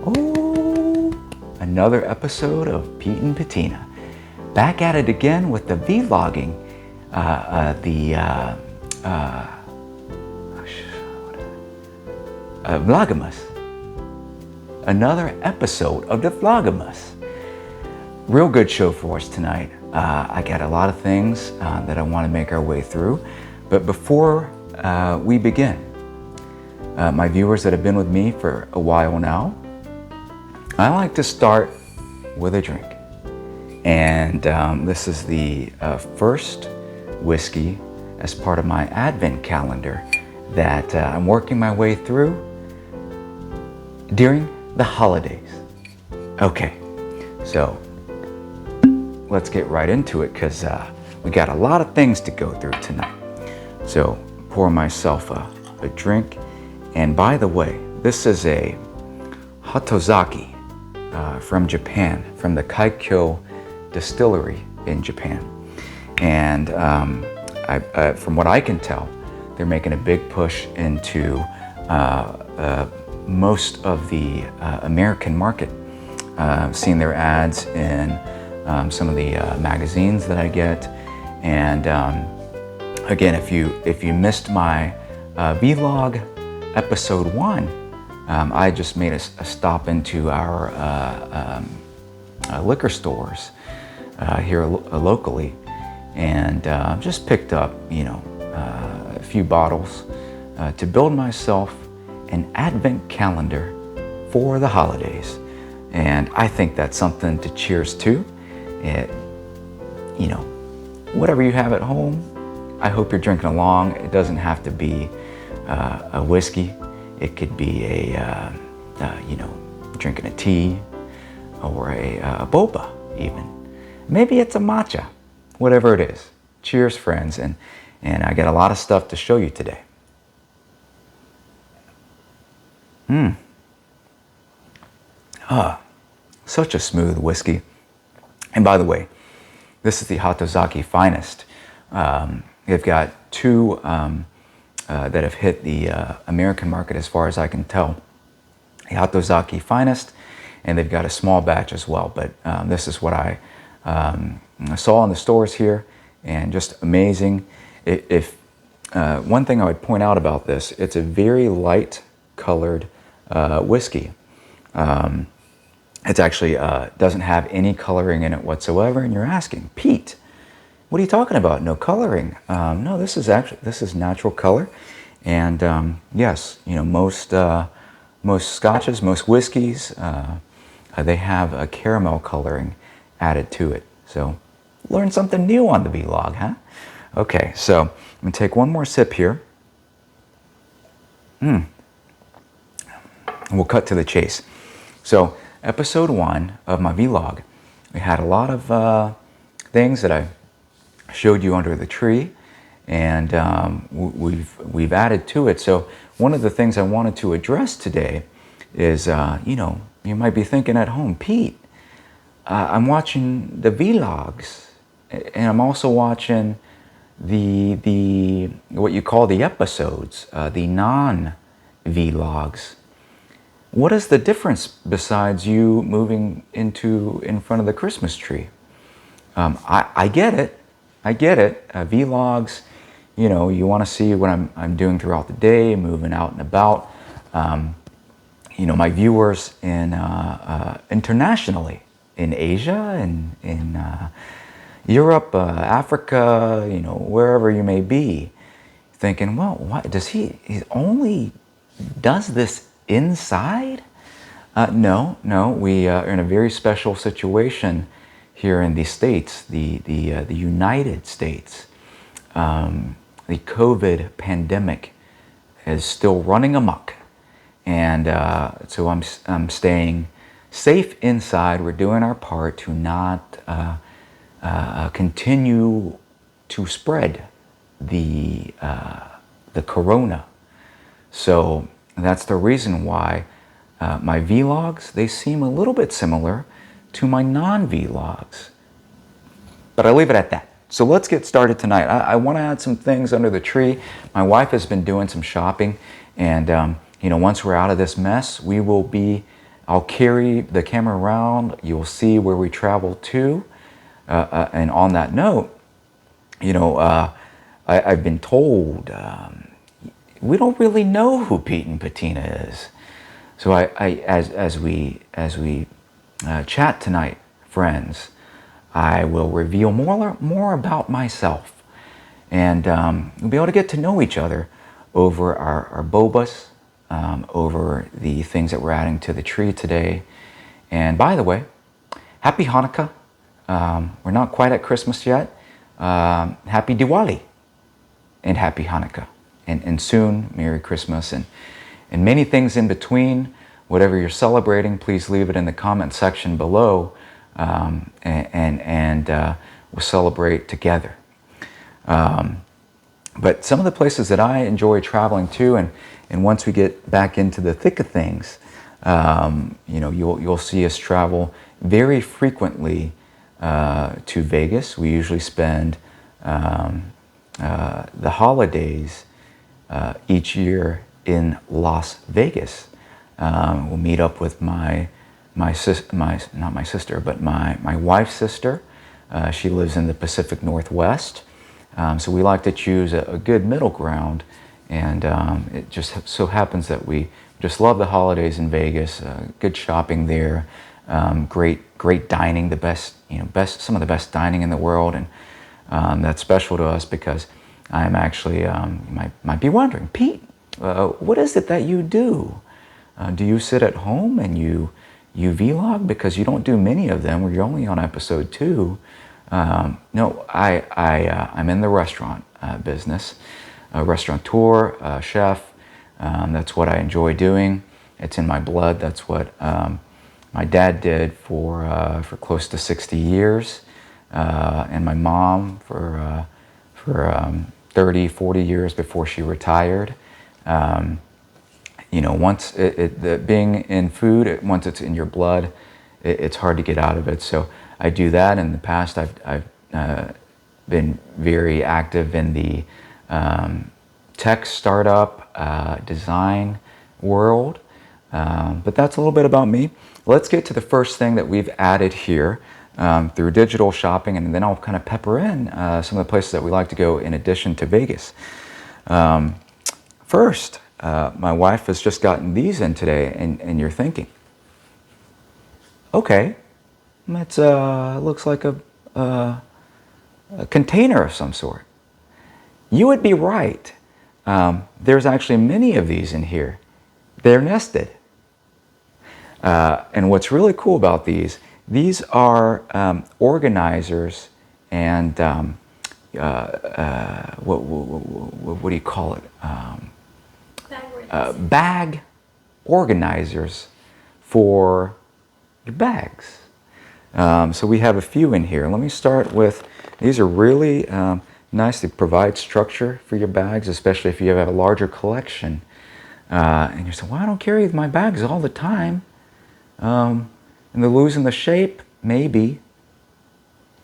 Oh, another episode of Pete and Patina. Back at it again with the vlogging. Vlogmas. Another episode of the Vlogmas. Real good show for us tonight. I got a lot of things that I want to make our way through. But before we begin, my viewers that have been with me for a while now, I like to start with a drink. And this is the first whiskey as part of my Advent calendar that I'm working my way through during the holidays. Okay, so let's get right into it because we got a lot of things to go through tonight. So pour myself a drink. And by the way, this is a Hatozaki from Japan, from the Kaikyo distillery in Japan. And from what I can tell, they're making a big push into most of the American market. I've seen their ads in some of the magazines that I get. And again, if you missed my vlog episode 1, I just made a stop into our liquor stores here locally, and just picked up, a few bottles to build myself an Advent calendar for the holidays. And I think that's something to cheers to. Whatever you have at home, I hope you're drinking along. It doesn't have to be a whiskey. It could be drinking a tea or a boba even. Maybe it's a matcha, whatever it is. Cheers, friends, and I got a lot of stuff to show you today. Such a smooth whiskey. And by the way, this is the Hatozaki Finest. They've got two that have hit the American market as far as I can tell. The Hatozaki Finest, and they've got a small batch as well. But this is what I saw in the stores here, and just amazing. If one thing I would point out about this, it's a very light colored whiskey. It actually doesn't have any coloring in it whatsoever. And you're asking, Pete, what are you talking about? No coloring? No, this is natural color. And yes, most scotches, most whiskeys, they have a caramel coloring added to it. So learn something new on the vlog, huh? Okay, so I'm gonna take one more sip here. And we'll cut to the chase. So episode 1 of my vlog, we had a lot of things that I showed you under the tree, and we've added to it. So one of the things I wanted to address today is, you might be thinking at home, Pete, I'm watching the vlogs, and I'm also watching the what you call the episodes, the non-vlogs. What is the difference besides you moving in front of the Christmas tree? I get it. Vlogs, you want to see what I'm doing throughout the day, moving out and about. My viewers internationally, in Asia and in Europe, Africa, wherever you may be, thinking, well, what does he only does this inside? No, we are in a very special situation here in the States, the United States. The COVID pandemic is still running amok, and so I'm staying safe inside. We're doing our part to not continue to spread the corona. So that's the reason why my vlogs, they seem a little bit similar to my non-vlogs. But I leave it at that. So let's get started tonight. I want to add some things under the tree. My wife has been doing some shopping, and once we're out of this mess, we will be I'll carry the camera around. You'll see where we travel to. And on that note, I've been told we don't really know who Pete and Patina is. So as we chat tonight, friends, I will reveal more about myself, and we'll be able to get to know each other over our bobas, over the things that we're adding to the tree today. And by the way, happy Hanukkah. We're not quite at Christmas yet. Happy Diwali and happy Hanukkah. And soon, Merry Christmas and many things in between. Whatever you're celebrating, please leave it in the comment section below, and we'll celebrate together. But some of the places that I enjoy traveling to, and once we get back into the thick of things, you'll see us travel very frequently to Vegas. We usually spend the holidays each year in Las Vegas. We'll meet up with my wife's sister. She lives in the Pacific Northwest. So we like to choose a good middle ground, and it just so happens that we just love the holidays in Vegas. Good shopping there, great dining, some of the best dining in the world, and that's special to us because I'm actually, you might be wondering, Pete, what is it that you do? Do you sit at home and you vlog? Because you don't do many of them, or you're only on episode 2. No, I'm in the restaurant business, a restaurateur, chef. That's what I enjoy doing. It's in my blood. That's what my dad did for close to 60 years, and my mom for 30, 40 years before she retired. Once being in food, once it's in your blood, it's hard to get out of it. So I do that. In the past, I've been very active in the tech startup design world. But that's a little bit about me. Let's get to the first thing that we've added here through digital shopping, and then I'll kind of pepper in some of the places that we like to go in addition to Vegas. First, my wife has just gotten these in today, and you're thinking, okay, it looks like a container of some sort. You would be right. There's actually many of these in here. They're nested. And what's really cool about these are organizers and what do you call it? Bag organizers for your bags. So we have a few in here. Let me start with, these are really nice to provide structure for your bags, especially if you have a larger collection. And you say, well, I don't carry my bags all the time. And they're losing the shape? Maybe.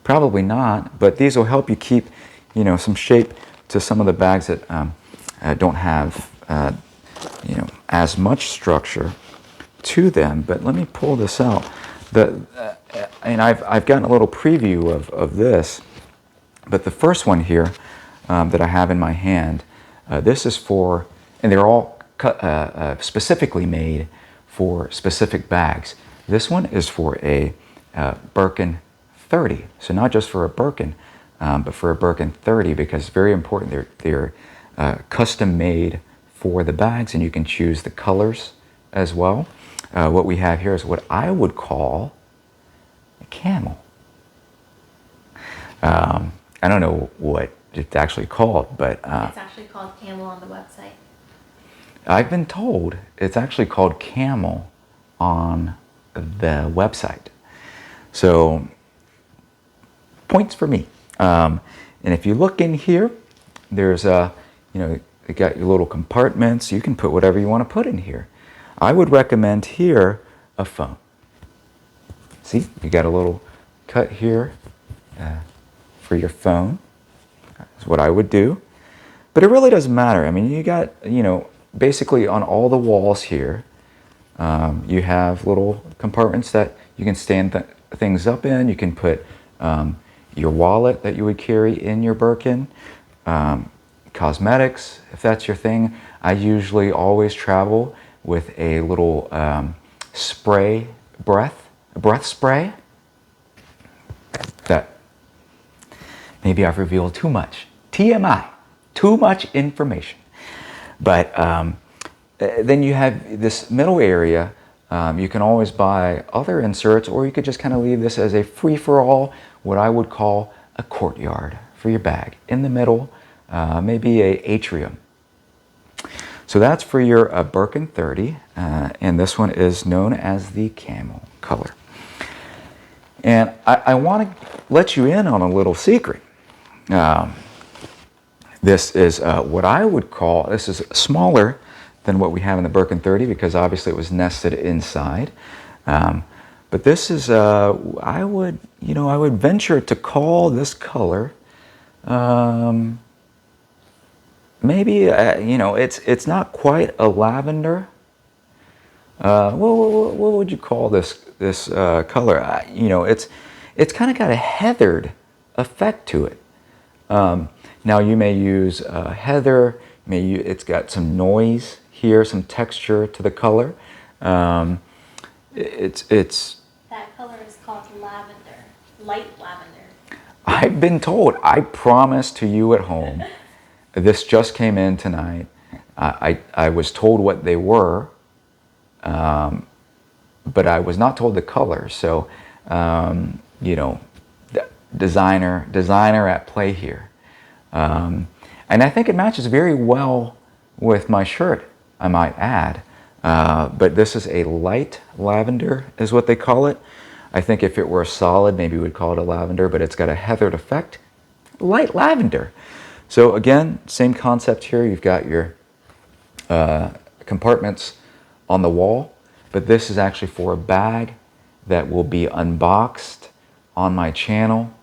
Probably not. But these will help you keep, some shape to some of the bags that don't have, as much structure to them. But let me pull this out. And I've gotten a little preview of this. But the first one here that I have in my hand, this is for, and they're all specifically made for specific bags. This one is for a Birkin 30. So not just for a Birkin, but for a Birkin 30, because it's very important. They're custom made for the bags, and you can choose the colors as well. What we have here is what I would call a camel. I don't know what it's actually called, but it's actually called camel on the website. I've been told it's actually called camel on the website. So points for me. And if you look in here, there's you got your little compartments. You can put whatever you want to put in here. I would recommend here a phone. See, you got a little cut here for your phone. That's what I would do. But it really doesn't matter. I mean, you got, basically on all the walls here, You have little compartments that you can stand things up in. You can put your wallet that you would carry in your Birkin, cosmetics, if that's your thing. I usually always travel with a little breath spray. That maybe I've revealed too much. TMI, too much information. But then you have this middle area. You can always buy other inserts, or you could just kind of leave this as a free-for-all, what I would call a courtyard for your bag. In the middle, maybe a atrium. So that's for your Birkin 30, and this one is known as the camel color. And I want to let you in on a little secret. This is what I would call, this is smaller than what we have in the Birkin 30 because obviously it was nested inside. But this is, I would venture to call this color, maybe, it's not quite a lavender. What would you call this color? It's kind of got a heathered effect to it. Now you may use heather. It's got some noise here, some texture to the color. It's That color is called lavender, light lavender. I've been told. I promise to you at home, this just came in tonight. I was told what they were, but I was not told the color. So, designer at play here. And I think it matches very well with my shirt, I might add. But this is a light lavender is what they call it. I think if it were a solid, maybe we would call it a lavender, but it's got a heathered effect. Light lavender. So again, same concept here. You've got your compartments on the wall, but this is actually for a bag that will be unboxed on my channel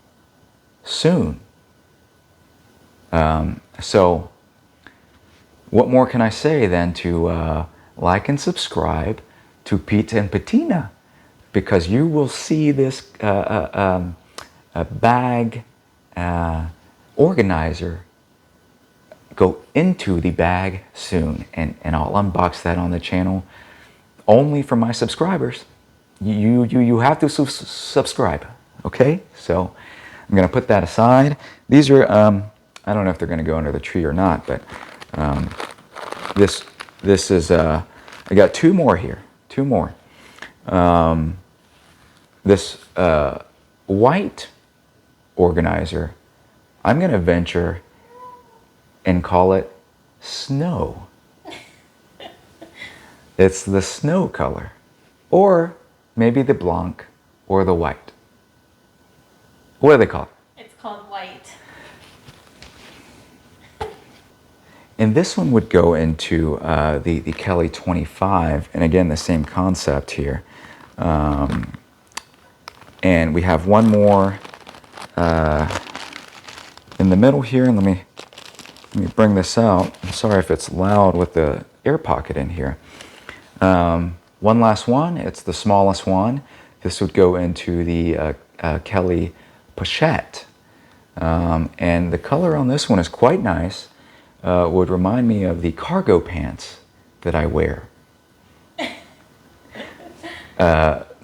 soon. So what more can I say than to like and subscribe to Pete and Patina, because you will see this bag organizer go into the bag soon, and I'll unbox that on the channel only for my subscribers. You have to subscribe, okay? So I'm going to put that aside. These are I don't know if they're going to go under the tree or not, but this is I got two more here. Two more. This white organizer, I'm going to venture and call it snow. It's the snow color, or maybe the blanc or the white. What do they call it? It's called white. And this one would go into the Kelly 25, and again the same concept here. And we have one more in the middle here, and let me bring this out. I'm sorry if it's loud with the air pocket in here. One last one. It's the smallest one. This would go into the Kelly Pochette, and the color on this one is quite nice. Would remind me of the cargo pants that I wear.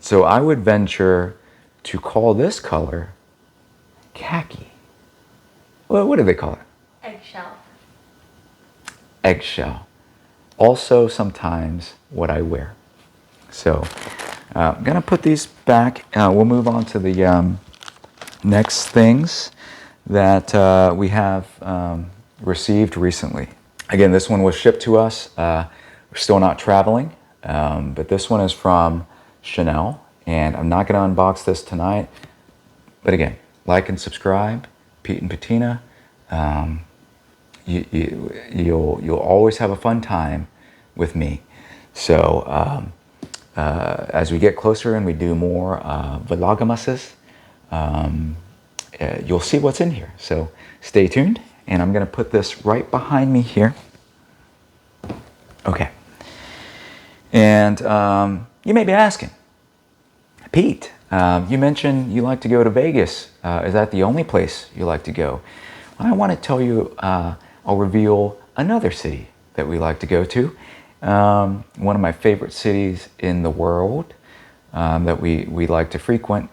So I would venture to call this color khaki. Well, what do they call it? Eggshell. Eggshell. Also sometimes what I wear. So I'm going to put these back. We'll move on to the next things that we have received recently. Again, this one was shipped to us. We're still not traveling, but this one is from Chanel, and I'm not going to unbox this tonight. But again, like and subscribe, Pete and Patina. You'll always have a fun time with me. So as we get closer and we do more vlogmases, you'll see what's in here. So stay tuned, and I'm going to put this right behind me here. Okay. And you may be asking, Pete, you mentioned you like to go to Vegas. Is that the only place you like to go? Well, I want to tell you, I'll reveal another city that we like to go to. One of my favorite cities in the world that we like to frequent,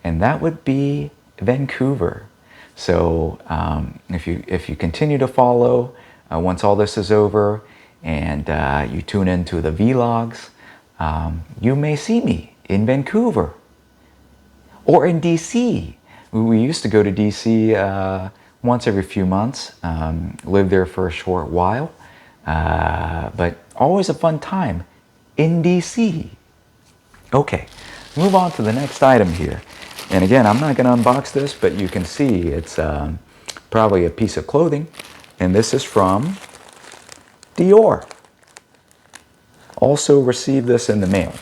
and that would be Vancouver. So if you continue to follow, once all this is over, and you tune into the vlogs, you may see me in Vancouver or in DC. We used to go to DC once every few months, live there for a short while, but always a fun time in DC. Okay, move on to the next item here. And again, I'm not going to unbox this, but you can see it's probably a piece of clothing. And this is from Dior. Also received this in the mail.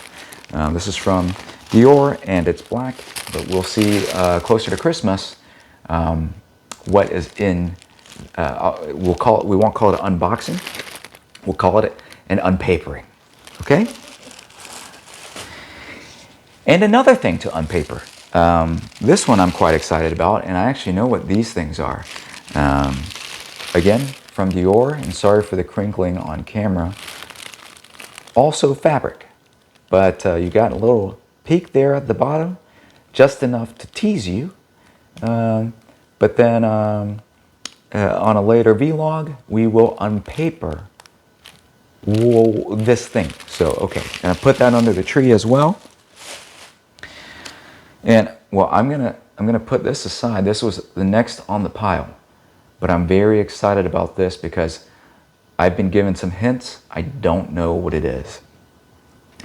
This is from Dior, and it's black, but we'll see closer to Christmas what is in. We won't call it an unboxing. We'll call it an unpapering. Okay. And another thing to unpaper. This one I'm quite excited about, and I actually know what these things are. Again, from Dior, and sorry for the crinkling on camera. Also fabric, but you got a little peak there at the bottom, just enough to tease you. But then on a later vlog, we will unpaper this thing. So, okay, gonna put that under the tree as well. And well, I'm gonna put this aside. This was the next on the pile, but I'm very excited about this because I've been given some hints. I don't know what it is,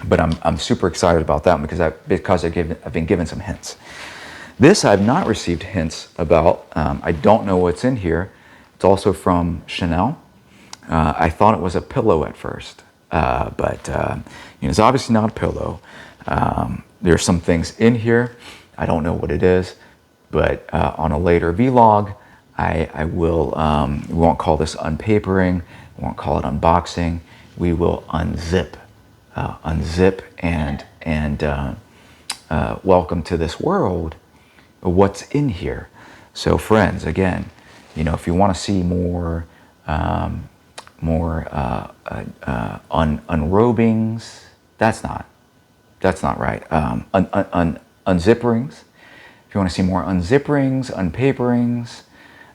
but I'm super excited about that because I've been given some hints. This I've not received hints about. I don't know what's in here. It's also from Chanel. I thought it was a pillow at first, but it's obviously not a pillow. There's some things in here. I don't know what it is, but on a later vlog, I will. We won't call this unpapering. We won't call it unboxing. We will unzip and welcome to this world what's in here. So friends, again, if you want to see more unrobings, that's not right. Unzipperings. If you want to see more unzipperings, unpaperings,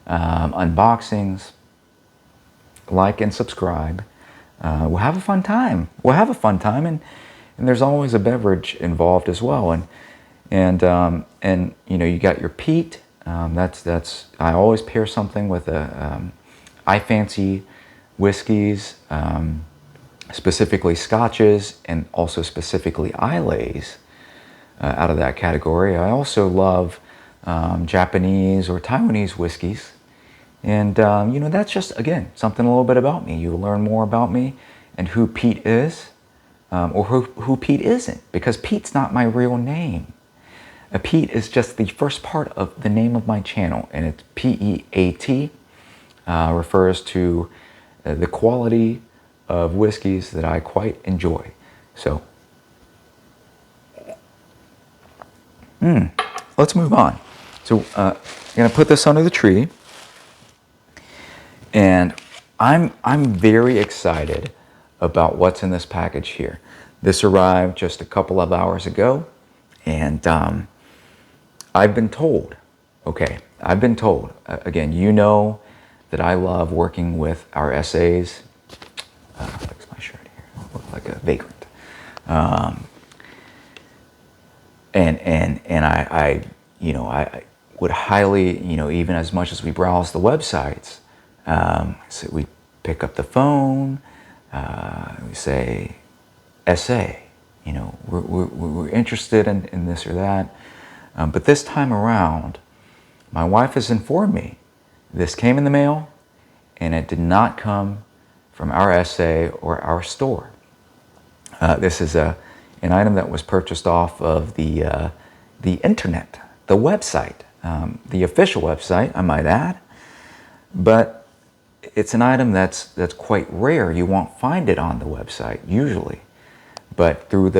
unboxings, like and subscribe. We'll have a fun time. And there's always a beverage involved as well. And you got your peat. That's I always pair something with I fancy whiskeys, specifically scotches, and also specifically Islays out of that category. I also love Japanese or Taiwanese whiskeys. And, that's just, again, something a little bit about me. You learn more about me and who Pete is, or who Pete isn't, because Pete's not my real name. Pete is just the first part of the name of my channel, and it's P-E-A-T, refers to the quality of whiskeys that I quite enjoy. So, let's move on. So, I'm going to put this under the tree. And I'm very excited about what's in this package here. This arrived just a couple of hours ago, and I've been told, again, you know that I love working with our essays. Fix my shirt here. I look like a vagrant. And I would highly, even as much as we browse the websites, so we pick up the phone, we say, essay, we're interested in this or that. But this time around, my wife has informed me this came in the mail, and it did not come from our essay or our store. This is an item that was purchased off of the internet, the website, the official website, I might add. But it's an item that's quite rare. You won't find it on the website usually. but through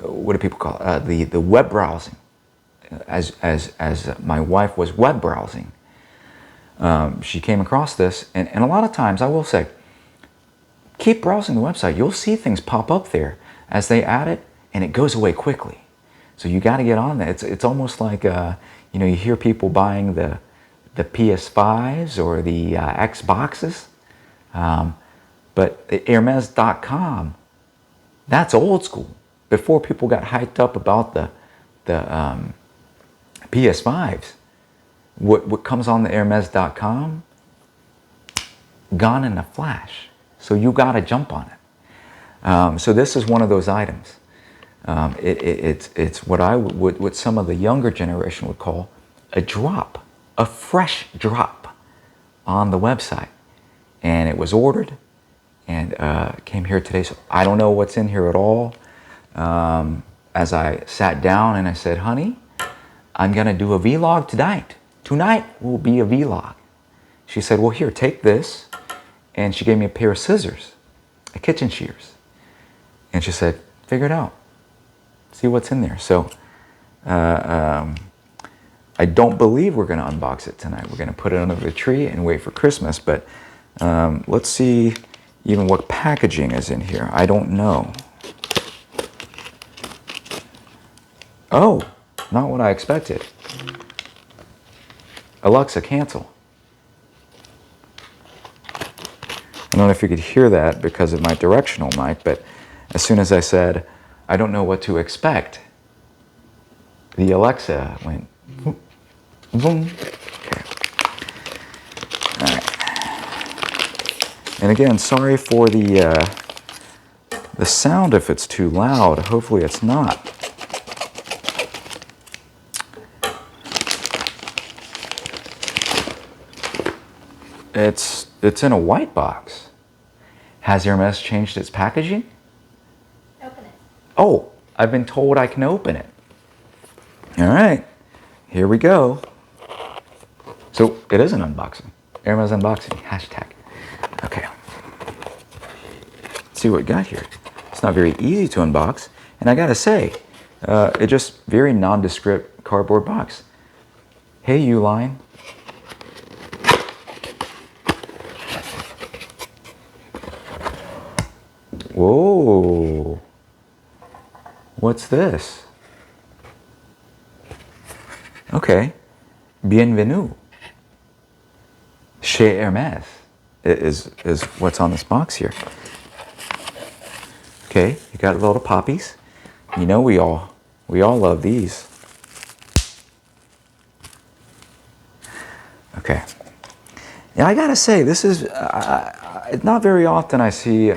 what do people call it? The web browsing. As my wife was web browsing, she came across this, and a lot of times I will say, keep browsing the website. You'll see things pop up there as they add it, and it goes away quickly. So you got to get on that. It's almost like you hear people buying the PS5s or the Xboxes, but the Hermes.com, that's old school. Before people got hyped up about the PS5s, what comes on the Hermes.com, gone in a flash. So you got to jump on it. So this is one of those items. It's what some of the younger generation would call a drop, a fresh drop on the website. And it was ordered and came here today. So I don't know what's in here at all. As I sat down and I said, honey, I'm going to do a vlog tonight. Tonight will be a vlog. She said, well, here, take this. And she gave me a pair of scissors, a kitchen shears. And she said, figure it out. See what's in there. So I don't believe we're going to unbox it tonight. We're going to put it under the tree and wait for Christmas. But let's see even what packaging is in here. I don't know. Oh, not what I expected. Alexa, cancel. I don't know if you could hear that because of my directional mic, but as soon as I said, I don't know what to expect, the Alexa went boom, boom. Okay. All right. And again, sorry for the sound if it's too loud. Hopefully it's not. It's in a white box. Has Hermes changed its packaging? Open it. Oh, I've been told I can open it. All right, here we go. So it is an unboxing. Hermes unboxing, hashtag. Okay. Let's see what we got here. It's not very easy to unbox. And I gotta say, it's just very nondescript cardboard box. Hey, Uline. Whoa, what's this? Okay, bienvenue. Chez Hermes is what's on this box here. Okay, you got little poppies. You know we all love these. Okay. Yeah, I gotta say, this is not very often I see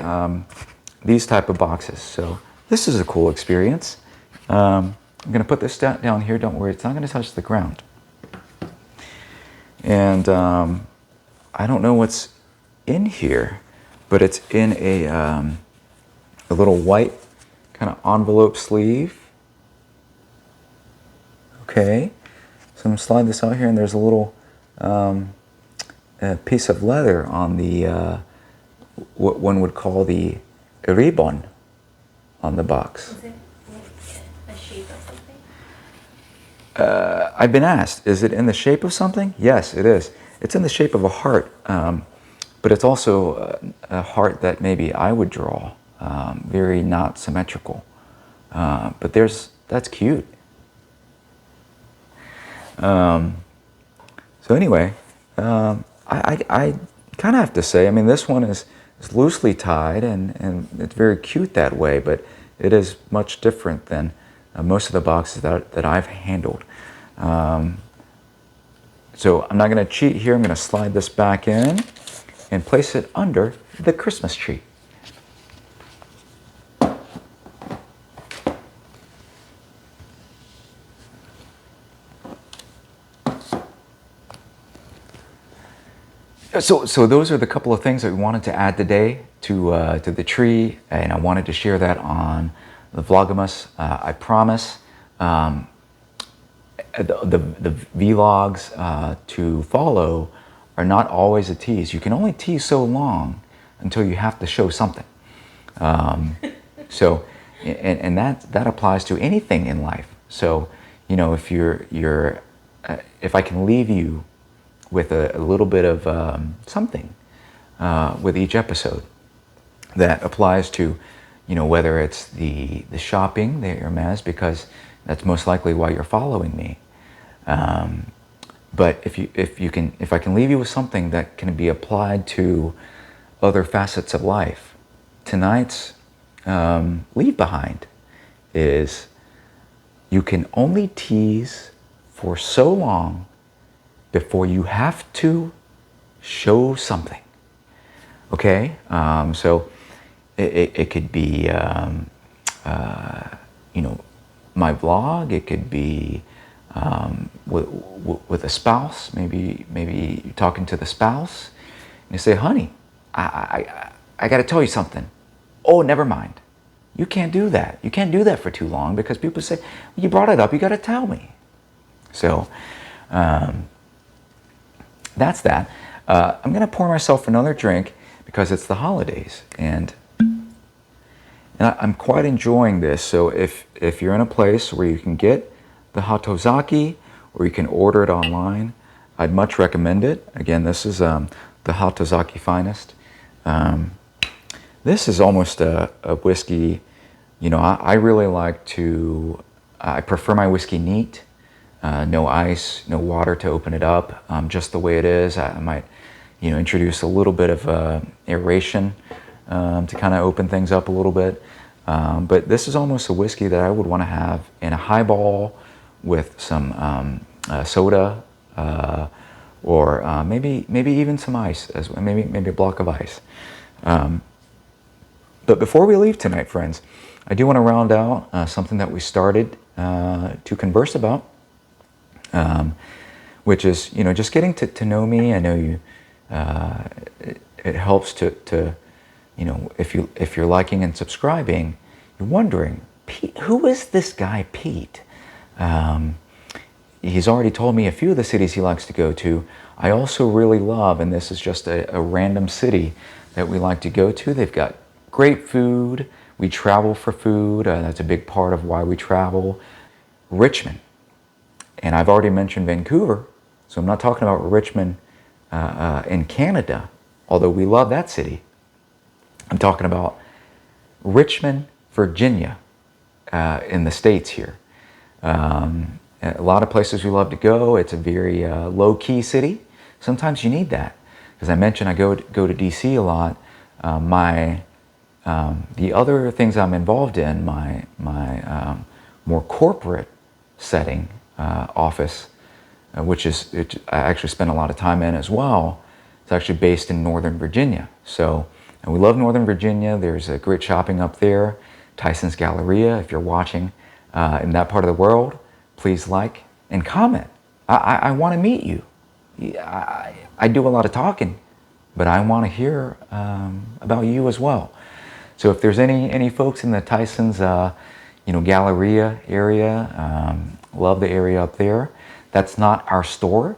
these type of boxes. So this is a cool experience. I'm going to put this down here. Don't worry, it's not going to touch the ground. And I don't know what's in here, but it's in a little white kind of envelope sleeve. Okay, so I'm going to slide this out here, and there's a little piece of leather on the what one would call the ribbon on the box. Is it a shape of something? I've been asked, is it in the shape of something? Yes, it is. It's in the shape of a heart, but it's also a heart that maybe I would draw, very not symmetrical. But that's cute. So anyway, I kind of have to say, I mean, this one is loosely tied and it's very cute that way, but it is much different than most of the boxes that I've handled. So I'm not going to cheat here. I'm going to slide this back in and place it under the Christmas tree. So those are the couple of things that we wanted to add today to the tree, and I wanted to share that on the Vlogmas. I promise the vlogs to follow are not always a tease. You can only tease so long until you have to show something. So, and that applies to anything in life. So, you know, if if I can leave you with a little bit of something with each episode that applies to, you know, whether it's the shopping, the Hermes, because that's most likely why you're following me. But if I can leave you with something that can be applied to other facets of life, tonight's leave behind is you can only tease for so long before you have to show something. Okay, so it could be you know, my vlog. It could be with a spouse. Maybe you're talking to the spouse and you say, honey, I got to tell you something. Oh, never mind. You can't do that. You can't do that for too long, because people say, well, you brought it up, you got to tell me. So that's that. I'm going to pour myself another drink because it's the holidays, and I'm quite enjoying this. So if you're in a place where you can get the Hatozaki, or you can order it online, I'd much recommend it. Again, this is the Hatozaki Finest. This is almost a whiskey. You know, I really like to, I prefer my whiskey neat. No ice, no water to open it up, just the way it is. I might, you know, introduce a little bit of aeration to kind of open things up a little bit. But this is almost a whiskey that I would want to have in a highball with some soda, or maybe even some ice, maybe a block of ice. But before we leave tonight, friends, I do want to round out something that we started to converse about, which is, you know, just getting to know me. I know you. It helps to, you know, if you're liking and subscribing, you're wondering, Pete, who is this guy, Pete? He's already told me a few of the cities he likes to go to. I also really love, and this is just a random city that we like to go to. They've got great food. We travel for food. That's a big part of why we travel. Richmond. And I've already mentioned Vancouver, so I'm not talking about Richmond in Canada, although we love that city. I'm talking about Richmond, Virginia, in the States here. A lot of places we love to go. It's a very low-key city. Sometimes you need that. As I mentioned, I go to DC a lot. The other things I'm involved in, my more corporate setting, office, which I actually spend a lot of time in as well. It's actually based in Northern Virginia. So, and we love Northern Virginia. There's a great shopping up there. Tyson's Galleria. If you're watching in that part of the world, please like and comment. I want to meet you. I do a lot of talking, but I want to hear about you as well. So if there's any folks in the Tyson's, you know, Galleria area, love the area up there. That's not our store.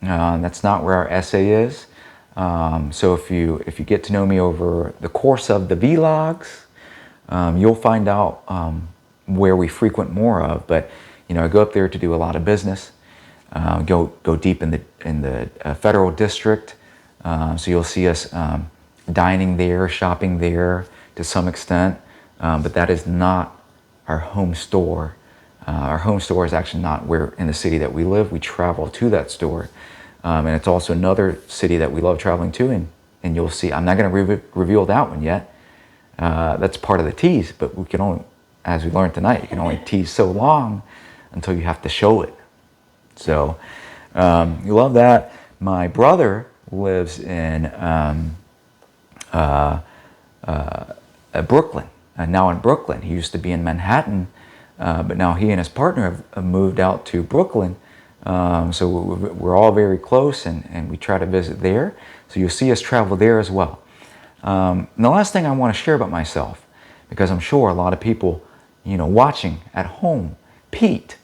That's not where our essay is. So if you get to know me over the course of the vlogs, you'll find out where we frequent more of. But you know, I go up there to do a lot of business. Go deep in the federal district. So you'll see us dining there, shopping there to some extent. But that is not our home store. Our home store is actually not where in the city that we live. We travel to that store. And it's also another city that we love traveling to. And you'll see, I'm not going to reveal that one yet. That's part of the tease. But we can only, as we learned tonight, you can only tease so long until you have to show it. So you love that. My brother lives in Brooklyn. Now in Brooklyn. He used to be in Manhattan. But now he and his partner have moved out to Brooklyn. So we're all very close, and we try to visit there. So you'll see us travel there as well. And the last thing I want to share about myself, because I'm sure a lot of people, you know, watching at home, Pete,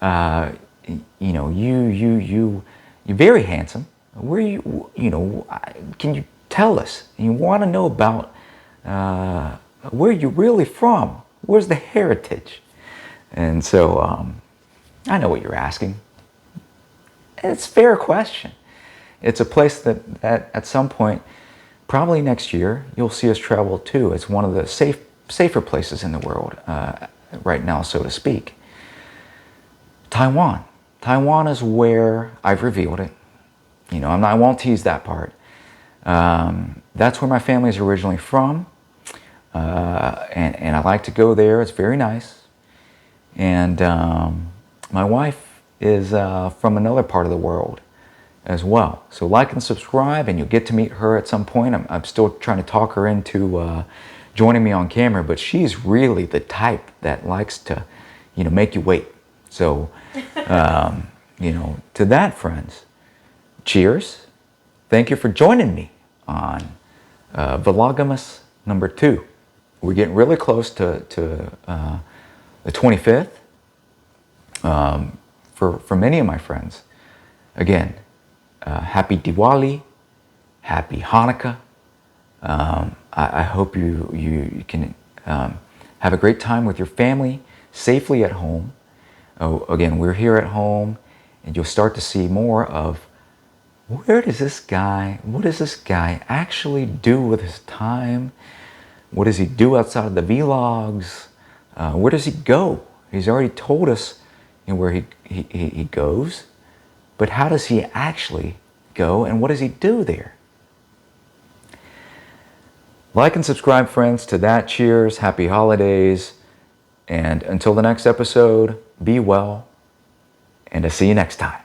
you know, you're very handsome. Where you know, can you tell us? You want to know about where are you really from? Where's the heritage? And so I know what you're asking. It's a fair question. It's a place that at some point, probably next year, you'll see us travel to. It's one of the safer places in the world right now, so to speak. Taiwan. Taiwan is where I've revealed it. You know, I won't tease that part. That's where my family is originally from. And I like to go there. It's very nice. And my wife is from another part of the world as well. So like and subscribe, and you'll get to meet her at some point. I'm still trying to talk her into joining me on camera, but she's really the type that likes to, you know, make you wait. So, you know, to that, friends, cheers. Thank you for joining me on Vlogmas number 2. We're getting really close to the 25th. For many of my friends, again, happy Diwali, happy Hanukkah. I hope you can have a great time with your family, safely at home. Oh, again, we're here at home, and you'll start to see more of what does this guy actually do with his time? What does he do outside of the vlogs? Where does he go? He's already told us, you know, where he goes, but how does he actually go, and what does he do there? Like and subscribe, friends, to that. Cheers, happy holidays, and until the next episode, be well, and I'll see you next time.